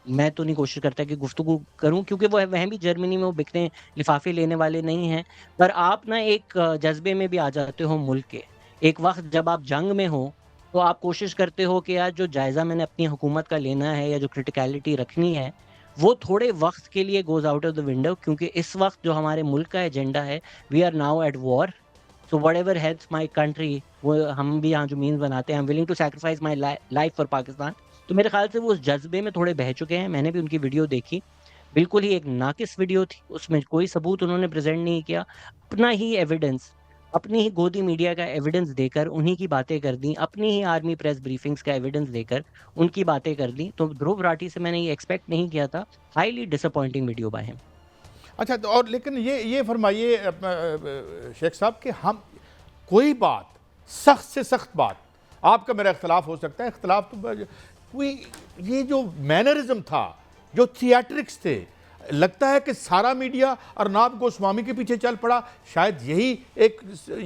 मैं तो नहीं कोशिश करता कि गुफ्तगू करूं, क्योंकि वो वह भी जर्मनी में वो बिकने लिफाफे लेने वाले नहीं हैं। पर आप ना एक जज्बे में भी आ जाते हो मुल्क के। एक वक्त जब आप जंग में हो, तो आप कोशिश करते हो कि यार जो जायज़ा मैंने अपनी हुकूमत का लेना है या जो क्रिटिकलिटी रखनी है, वो थोड़े वक्त के लिए goes out of the window, क्योंकि इस वक्त जो हमारे मुल्क का एजेंडा है, we are now at war. So whatever helps my country, वो हम भी यहाँ जो मीन्स बनाते हैं, I am willing to sacrifice my life for Pakistan. तो मेरे ख्याल से वो उस जज्बे में थोड़े बह चुके हैं। मैंने भी उनकी वीडियो देखी, बिल्कुल ही एक नाकिस वीडियो थी, उसमें कोई सबूत उन्होंने प्रेजेंट नहीं किया। अपना ही एविडेंस, अपनी ही गोदी मीडिया का एविडेंस देकर उन्हीं की बातें कर दी, अपनी ही आर्मी प्रेस ब्रीफिंग्स का एविडेंस देकर उनकी बातें कर दी। तो ध्रुव राठी से मैंने ये एक्सपेक्ट नहीं किया था। Highly disappointing video by him. अच्छा, तो और लेकिन ये फरमाइए शेख साहब कि हम कोई बात, सख्त से सख्त बात, आपका मेरा इख्तलाफ हो सकता है, इख्तलाफ तो कोई, ये जो मैनरिज्म था, जो थिएट्रिक्स थे, लगता है कि सारा मीडिया अर्नाब गोस्वामी के पीछे चल पड़ा, शायद यही एक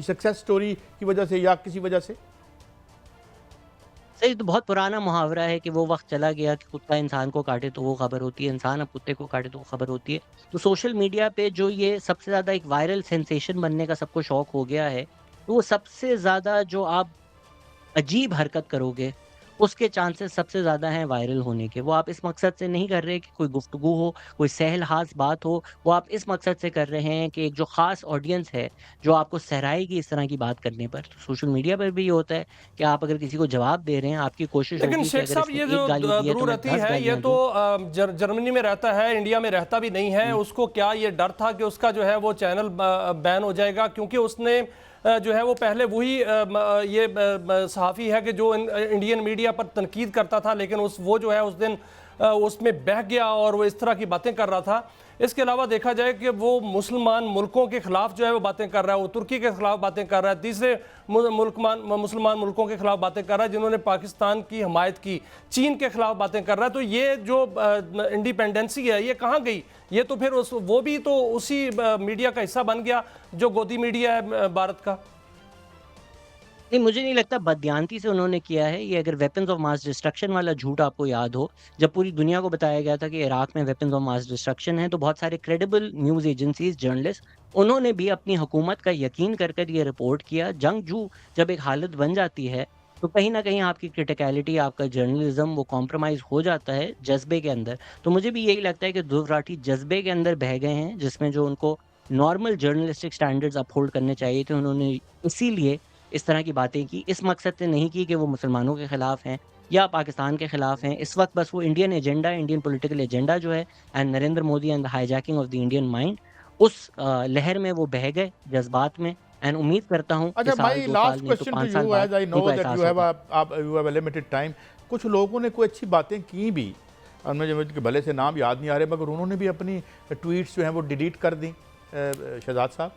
सक्सेस स्टोरी की वजह से या किसी वजह से। सही, तो बहुत पुराना मुहावरा है कि वो वक्त चला गया कि कुत्ता इंसान को काटे तो वो खबर होती है, इंसान अब कुत्ते को काटे तो वो खबर होती है। तो सोशल मीडिया पे जो ये सबसे ज़्यादा एक वायरल सेंसेशन बनने का सबको शौक हो गया है, तो वो सबसे ज़्यादा जो आप अजीब हरकत करोगे, उसके चांसेस सबसे ज़्यादा हैं वायरल होने के। वो आप इस मकसद से नहीं कर रहे कि कोई गुफ्तगू हो, कोई सहल-हाज़ बात हो, वो आप इस मकसद से कर रहे हैं कि एक जो ख़ास ऑडियंस है, जो आपको सहराएगी इस तरह की बात करने पर। तो सोशल मीडिया पर भी ये होता है कि आप अगर किसी को जवाब दे रहे हैं, आपकी कोशिश लेकिन होगी कि शेख अगर साहब इसने ये एक जो गाली दी है तो ध्रुव मैं राठी 10 है, ये गालियाँ तो दूँ। जर्मनी में रहता है, इंडिया में रहता भी नहीं है। उसको क्या ये डर था कि उसका जो है वो चैनल बैन हो जाएगा, क्योंकि उसने जो है वो पहले वही ये सहाफ़ी है कि जो इंडियन मीडिया पर तनकीद करता था, लेकिन वो जो है उस दिन उसमें बह गया और वो इस तरह की बातें कर रहा था। इसके अलावा देखा जाए कि वो मुसलमान मुल्कों के खिलाफ जो है वो बातें कर रहा है, वो तुर्की के खिलाफ बातें कर रहा है, तीसरे मुसलमान मुल्कों के खिलाफ बातें कर रहा है जिन्होंने पाकिस्तान की हमायत की, चीन के खिलाफ बातें कर रहा है। तो ये जो इंडिपेंडेंसी है ये कहाँ गई? ये तो फिर वो भी तो उसी मीडिया का हिस्सा बन गया जो गोदी मीडिया है भारत का। नहीं, मुझे नहीं लगता बदयांती से उन्होंने किया है ये। अगर वेपन्स ऑफ मास डिस्ट्रक्शन वाला झूठ आपको याद हो, जब पूरी दुनिया को बताया गया था कि इराक में वेपन्स ऑफ मास डिस्ट्रक्शन है, तो बहुत सारे क्रेडिबल न्यूज़ एजेंसीज, जर्नलिस्ट, उन्होंने भी अपनी हुकूमत का यकीन कर ये रिपोर्ट किया। जंगजू जब एक हालत बन जाती है तो कहीं न कहीं आपकी क्रिटिकैलिटी, आपका जर्नलिज़्म वो कॉम्प्रोमाइज़ हो जाता है जज़्बे के अंदर। तो मुझे भी यही लगता है कि ध्रुव राठी जज़्बे के अंदर बह गए हैं, जिसमें जो उनको नॉर्मल जर्नलिस्टिक स्टैंडर्ड्स अपहोल्ड करने चाहिए थे, उन्होंने इसीलिए इस तरह की बातें की। इस मकसद से नहीं की कि वो मुसलमानों के खिलाफ हैं या पाकिस्तान के खिलाफ हैं। इस वक्त बस वो Indian agenda, Indian political agenda जो है, and Narendra Modi and the hijacking of the Indian mind, उस लहर में वो बह गए, जज्बात में। एंड उम्मीद करता हूँ कि अच्छा साल भाई, 2 लास्ट साल नहीं तो क्वेश्चन 5 टू साल यू, बाद एज आई नो उनको दैट एहसास यू हैव होगा। You have a limited time. कुछ लोगों ने कोई अच्छी बातें की भी, और मुझे भले से नाम याद नहीं आ रहे, मगर उन्होंने भी अपनी ट्वीट्स जो हैं वो डिलीट कर दी। शहजाद साहब,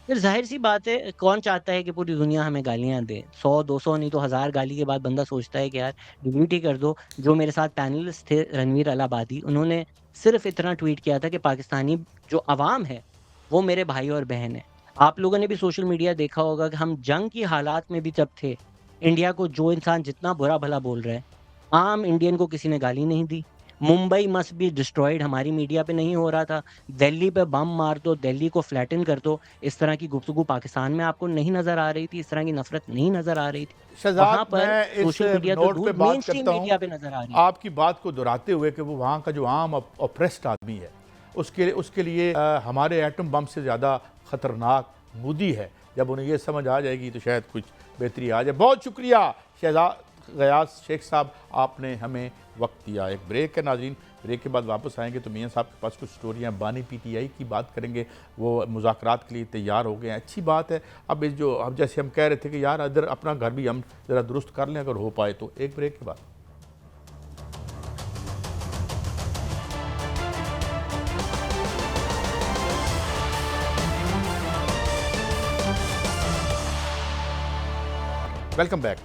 फिर ज़ाहिर-सी बात है, कौन चाहता है कि पूरी दुनिया हमें गालियाँ दे? 100-200 नहीं तो 1000 गाली के बाद बंदा सोचता है कि यार डिलीट ही कर दो। जो मेरे साथ पैनलिस्ट थे रणवीर अलाहाबादी, उन्होंने सिर्फ़ इतना ट्वीट किया था कि पाकिस्तानी जो अवाम है, वो मेरे भाई और बहन है। आप लोगों ने भी सोशल मीडिया देखा होगा कि हम जंग की हालात में भी जब थे, इंडिया को जो इंसान जितना बुरा-भला बोल रहा है, आम इंडियन को किसी ने गाली नहीं दी। मुंबई मस्ट बी डिस्ट्रॉयड हमारी मीडिया पे नहीं हो रहा था। दिल्ली पे बम मार दो, दिल्ली को फ्लैटन कर दो, इस तरह की गुफ्तगू पाकिस्तान में आपको नहीं नज़र आ रही थी, इस तरह की नफ़रत नहीं नज़र आ रही थी। शहजाद, वहाँ पर मैं इस सोशल मीडिया तो नोट पे दूर, बात मेनस्ट्रीम करता मीडिया हूँ पे नज़र आ रही है। आपकी बात को दोहराते हुए कि वो वहाँ का जो आम ऑप्रेस्ड आदमी है, उसके लिए हमारे एटम बम से ज़्यादा ख़तरनाक मोदी है। जब उन्हें ये समझ आ जाएगी तो शायद कुछ बेहतरी आ जाए। बहुत शुक्रिया शहजाद गयास शेख साहब, आपने हमें वक्त दिया। एक ब्रेक है नाज़रीन, ब्रेक के बाद वापस आएंगे तो मियाँ साहब के पास कुछ स्टोरियाँ बानी पीटीआई की बात करेंगे। वो मुज़ाकरात के लिए तैयार हो गए हैं, अच्छी बात है। अब इस जो अब जैसे हम कह रहे थे कि यार इधर अपना घर भी हम ज़रा दुरुस्त कर लें अगर हो पाए तो। एक ब्रेक के बाद वेलकम बैक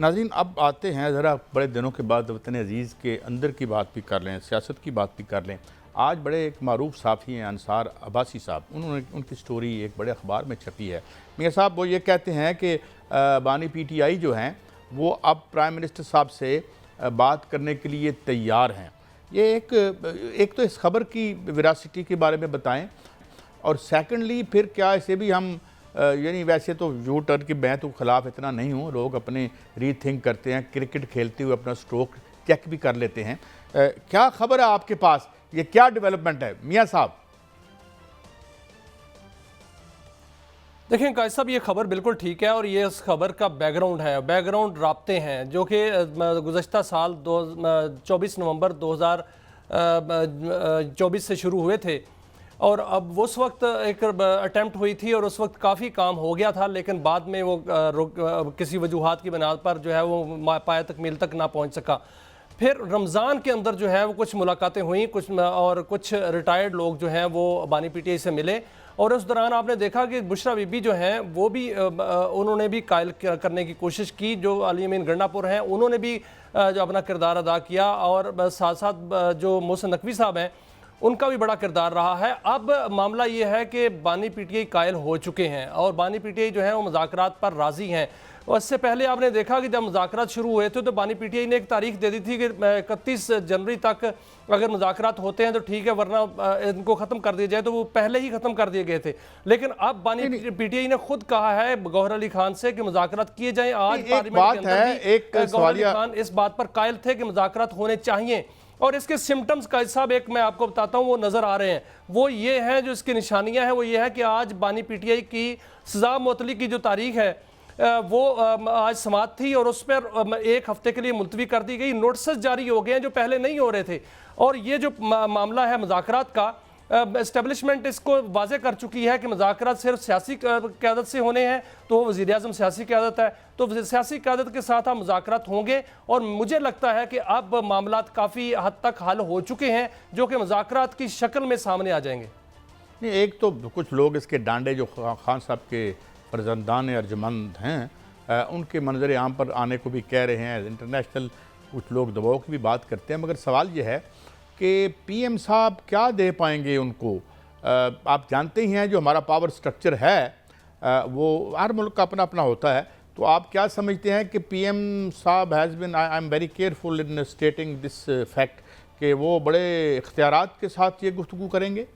नाज़रीन। अब आते हैं ज़रा बड़े दिनों के बाद वतन अज़ीज़ के अंदर की बात भी कर लें, सियासत की बात भी कर लें। आज बड़े एक मारूफ साफ़ी हैं अंसार अब्बासी साहब, उनकी स्टोरी एक बड़े अखबार में छपी है। मियाँ साहब वो ये कहते हैं कि बानी पीटीआई जो हैं वो अब प्राइम मिनिस्टर साहब से बात करने के लिए तैयार हैं। ये एक तो इस खबर की विरासिटी के बारे में बताएं, और सेकेंडली फिर क्या इसे भी हम यानी वैसे तो यू टर्न की मैं तो खिलाफ इतना नहीं हूँ, लोग अपने रीथिंक करते हैं, क्रिकेट खेलते हुए अपना स्ट्रोक चेक भी कर लेते हैं। क्या खबर है आपके पास, ये क्या डेवलपमेंट है मियाँ साहब? देखें कायद साहब, ये खबर बिल्कुल ठीक है और ये इस खबर का बैकग्राउंड राब्ते हैं जो कि गुज़श्ता साल 24 नवंबर 2024 से शुरू हुए थे। और अब उस वक्त एक अटैम्प्ट हुई थी और उस वक्त काफ़ी काम हो गया था, लेकिन बाद में वो किसी वजूहात की बुनियाद पर जो है वो पाया तकमील तक ना पहुंच सका। फिर रमज़ान के अंदर जो है वो कुछ मुलाकातें हुई, कुछ रिटायर्ड लोग जो हैं वो बानी पीटीआई से मिले, और उस दौरान आपने देखा कि बुशरा बीबी जो हैं वो भी उन्होंने भी कायल करने की कोशिश की। जो अली अमीन गंडापुर हैं उन्होंने भी जो अपना किरदार अदा किया, और साथ साथ जो मोहसिन नकवी साहब हैं उनका भी बड़ा किरदार रहा है। अब मामला ये है कि बानी पीटीआई कायल हो चुके हैं और बानी पीटीआई जो है वो मुज़ाकरात पर राज़ी हैं। और इससे पहले आपने देखा कि जब मुज़ाकरात शुरू हुए थे तो बानी पीटीआई ने एक तारीख दे दी थी कि 31 जनवरी तक अगर मुज़ाकरात होते हैं तो ठीक है, वरना इनको ख़त्म कर दिया जाए, तो वो पहले ही ख़त्म कर दिए गए थे। लेकिन अब बानी पीटीआई ने खुद कहा है गौहर अली खान से कि मुज़ाकरात किए जाएँ। आज पार्लियामेंट के अंदर भी गौहर अली खान इस बात पर कायल थे कि मुज़ाकरात होने चाहिए, और इसके सिम्टम्स का साहब एक मैं आपको बताता हूँ वो नज़र आ रहे हैं। वो ये हैं, जो इसकी निशानियाँ हैं वो ये है कि आज बानी पीटीआई की सज़ा मुअत्तली की जो तारीख है वो आज समात थी और उस पर 1 हफ्ते के लिए मुलतवी कर दी गई। नोटिस जारी हो गए हैं जो पहले नहीं हो रहे थे। और ये जो मामला है मुज़ाकरात का, इस्टेब्लिशमेंट इसको वाजे कर चुकी है कि मुज़ाकरात सिर्फ सियासी क़यादत से होने हैं, तो वज़ीर आज़म सियासी क़यादत है, तो सियासी क़यादत के साथ आप मुज़ाकरात होंगे। और मुझे लगता है कि अब मामलात काफ़ी हद तक हल हो चुके हैं जो कि मुज़ाकरात की शक्ल में सामने आ जाएंगे। नहीं, एक तो कुछ लोग इसके डांडे जो खान साहब के फर्जंदान अर्जमंद हैं उनके मंजर आम पर आने को भी कह रहे हैं, इंटरनेशनल कुछ लोग दबाव की भी बात करते हैं, मगर सवाल यह है कि पीएम साहब क्या दे पाएंगे उनको। आप जानते ही हैं जो हमारा पावर स्ट्रक्चर है वो हर मुल्क का अपना अपना होता है, तो आप क्या समझते हैं कि पीएम साहब has been, I am very careful in स्टेटिंग this fact कि वो बड़े इख्तियारात के साथ ये गुफ्तगू करेंगे?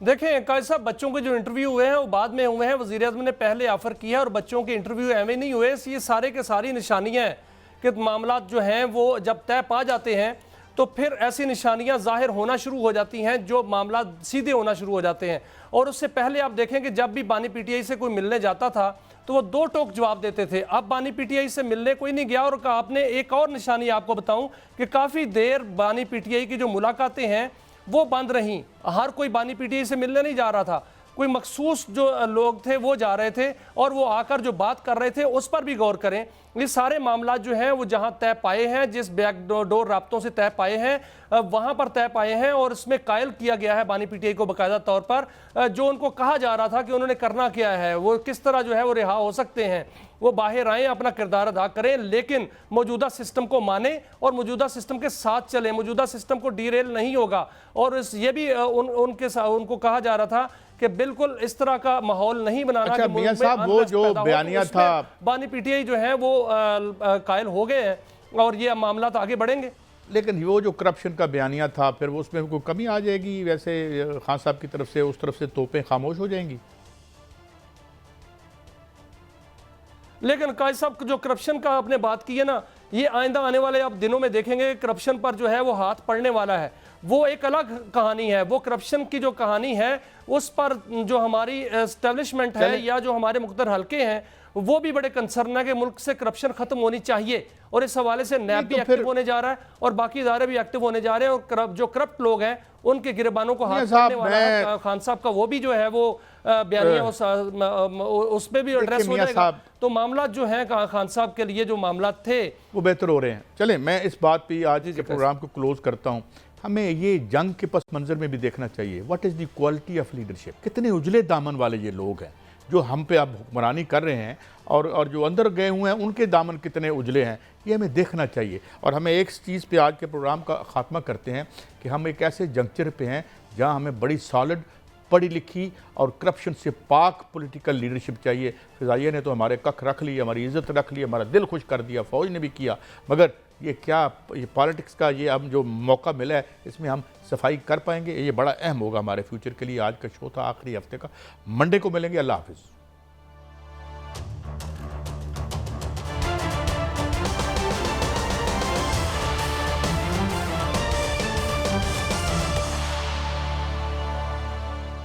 देखें कायद साहब, बच्चों के जो इंटरव्यू हुए हैं वो बाद में हुए हैं, वज़ीर आज़म ने पहले ऑफ़र किया और बच्चों के इंटरव्यू एवं नहीं हुए। ये सारे के सारी निशानियाँ हैं कि मामला जो हैं वो जब तय पा जाते हैं तो फिर ऐसी निशानियां ज़ाहिर होना शुरू हो जाती हैं जो मामला सीधे होना शुरू हो जाते हैं। और उससे पहले आप देखें कि जब भी बानी पीटीआई से कोई मिलने जाता था तो वो दो टोक जवाब देते थे। अब बानी पीटीआई से मिलने कोई नहीं गया। और आपने एक और निशानी आपको बताऊं कि काफ़ी देर बानी पीटीआई की जो मुलाकातें हैं वो बंद रहीं। हर कोई बानी पीटीआई से मिलने नहीं जा रहा था, कोई मखसूस जो लोग थे वो जा रहे थे और वो आकर जो बात कर रहे थे उस पर भी गौर करें। ये सारे मामला जो हैं वो जहां तय पाए हैं, जिस बैक डोर राब्तों से तय पाए हैं वहां पर तय पाए हैं। और इसमें कायल किया गया है बानी पीटीआई को बाकायदा तौर पर। जो उनको कहा जा रहा था कि उन्होंने करना क्या है, वो किस तरह जो है वो रिहा हो सकते हैं, वो बाहर आएँ, अपना किरदार अदा करें, लेकिन मौजूदा सिस्टम को माने और मौजूदा सिस्टम के साथ चलें। मौजूदा सिस्टम को डीरेल नहीं होगा। और ये भी उनको कहा जा रहा था कि बिल्कुल इस तरह का माहौल नहीं बनाना। अच्छा मियां साहब, वो जो बयानिया था, बानी पीटीआई जो है वो कायल हो गए हैं और ये मामला तो आगे बढ़ेंगे। लेकिन वो जो करप्शन का बयानिया था फिर वो उसमें कोई कमी आ जाएगी वैसे खान साहब की तरफ से, उस तरफ से तोपें खामोश हो जाएंगी? लेकिन कायद साहब जो करप्शन का आपने बात की है ना, ये आइंदा आने वाले आप दिनों में देखेंगे करप्शन पर जो है वो हाथ पड़ने वाला है। वो एक अलग कहानी है। वो करप्शन की जो कहानी है उस पर जो हमारी एस्टेब्लिशमेंट है या जो हमारे मुख्तर हल्के हैं वो भी बड़े कंसर्न है कि मुल्क से करप्शन खत्म होनी चाहिए। और इस हवाले से नैब भी एक्टिव होने जा रहा है और बाकी इदारे भी एक्टिव होने जा रहे हैं। और जो करप्ट लोग हैं उनके गिरबानों को हाथ पड़ने वाला है। खान साहब का वो भी जो है वो बयानिया उस पर भी एड्रेस हो जाएगा। तो मामला जो है खान साहब के लिए जो मामला थे वो बेहतर हो रहे हैं। चलें, मैं इस बात पे आज के प्रोग्राम को क्लोज करता हूँ। हमें ये जंग के पस मंजर में भी देखना चाहिए what is the quality of leadership. कितने उजले दामन वाले ये लोग हैं जो हम पे अब हुक्मरानी कर रहे हैं और जो अंदर गए हुए हैं उनके दामन कितने उजले हैं, ये हमें देखना चाहिए। और हमें एक चीज़ पे आज के प्रोग्राम का खात्मा करते हैं कि हम एक ऐसे जंक्चर पे हैं जहां हमें बड़ी सॉलिड, पढ़ी लिखी और करप्शन से पाक पॉलिटिकल लीडरशिप चाहिए। फिजाइया ने तो हमारे कख रख ली, हमारी इज़्ज़त रख ली, हमारा दिल खुश कर दिया, फ़ौज ने भी किया, मगर ये पॉलिटिक्स का ये अब जो मौका मिला है इसमें हम सफाई कर पाएंगे? ये बड़ा अहम होगा हमारे फ्यूचर के लिए। आज का शो था आखिरी हफ्ते का, मंडे को मिलेंगे। अल्लाह हाफिज़।